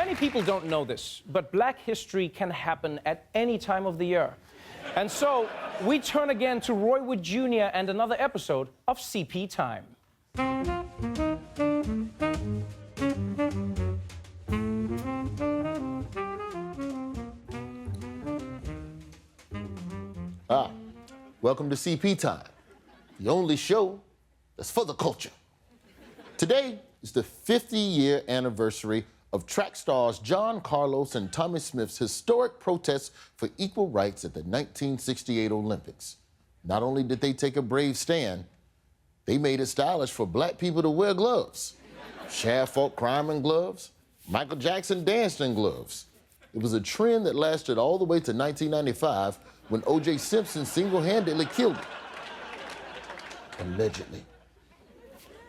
Many people don't know this, but Black history can happen at any time of the year. And so, we turn again to Roy Wood Jr. and another episode of CP Time. Welcome to CP Time, the only show that's for the culture. Today is the 50-year anniversary of track stars John Carlos and Tommy Smith's historic protests for equal rights at the 1968 Olympics. Not only did they take a brave stand, they made it stylish for black people to wear gloves. Cher fought crime in gloves. Michael Jackson danced in gloves. It was a trend that lasted all the way to 1995 when O.J. Simpson single-handedly killed him. Allegedly.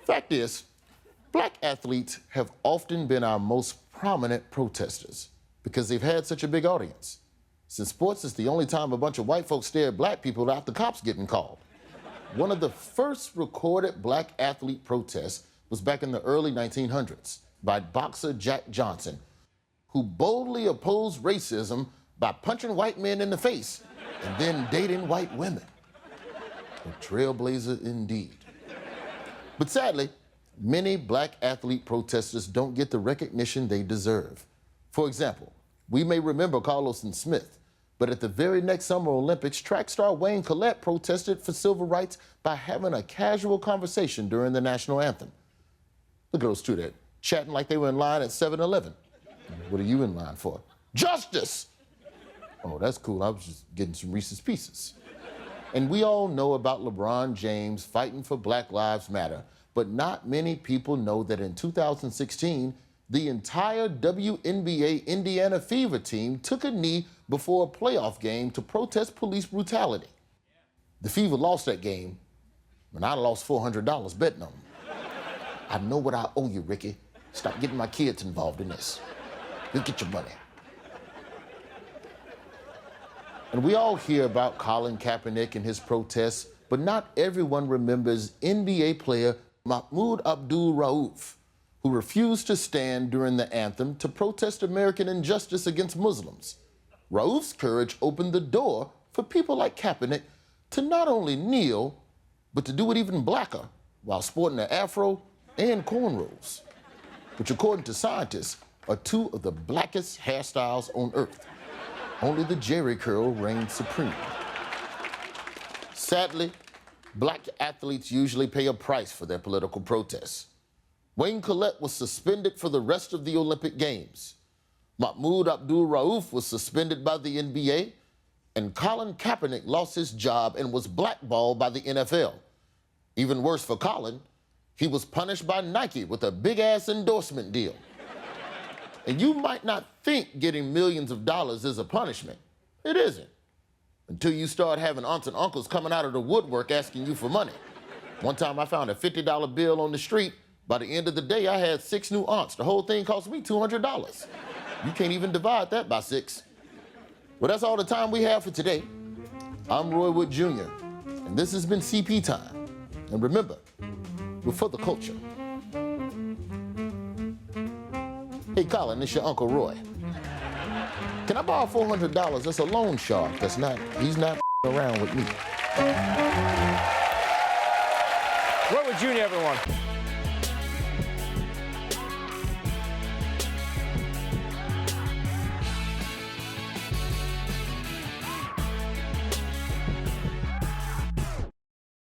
Fact is, black athletes have often been our most prominent protesters because they've had such a big audience. Since sports is the only time a bunch of white folks stare at black people without the cops getting called. One of the first recorded black athlete protests was back in the early 1900s by boxer Jack Johnson, who boldly opposed racism by punching white men in the face and then dating white women. A trailblazer indeed. But sadly, many black athlete protesters don't get the recognition they deserve. For example, we may remember Carlos and Smith, but at the very next Summer Olympics, track star Wayne Collette protested for civil rights by having a casual conversation during the national anthem. Look at those two there, chatting like they were in line at 7-Eleven. What are you in line for? Justice! Oh, that's cool. I was just getting some Reese's Pieces. And we all know about LeBron James fighting for Black Lives Matter, but not many people know that in 2016, the entire WNBA Indiana Fever team took a knee before a playoff game to protest police brutality. The Fever lost that game, and I lost $400 betting on them. I know what I owe you, Ricky. Stop getting my kids involved in this. You'll get your money. And we all hear about Colin Kaepernick and his protests, but not everyone remembers NBA player Mahmoud Abdul-Rauf, who refused to stand during the anthem to protest American injustice against Muslims. Rauf's courage opened the door for people like Kaepernick to not only kneel, but to do it even blacker while sporting an afro and cornrows, which according to scientists are two of the blackest hairstyles on earth. Only the Jerry curl reigns supreme. Sadly, black athletes usually pay a price for their political protests. Wayne Collette was suspended for the rest of the Olympic Games. Mahmoud Abdul-Rauf was suspended by the NBA, and Colin Kaepernick lost his job and was blackballed by the NFL. Even worse for Colin, he was punished by Nike with a big-ass endorsement deal. And you might not think getting millions of dollars is a punishment. It isn't. Until you start having aunts and uncles coming out of the woodwork asking you for money. One time I found a $50 bill on the street. By the end of the day, I had 6 new aunts. The whole thing cost me $200. You can't even divide that by 6. Well, that's all the time we have for today. I'm Roy Wood Jr., and this has been CP Time. And remember, we're for the culture. Hey, Colin, it's your Uncle Roy. Can I borrow $400? That's a loan shark. He's not around with me. Roy Wood Jr., everyone.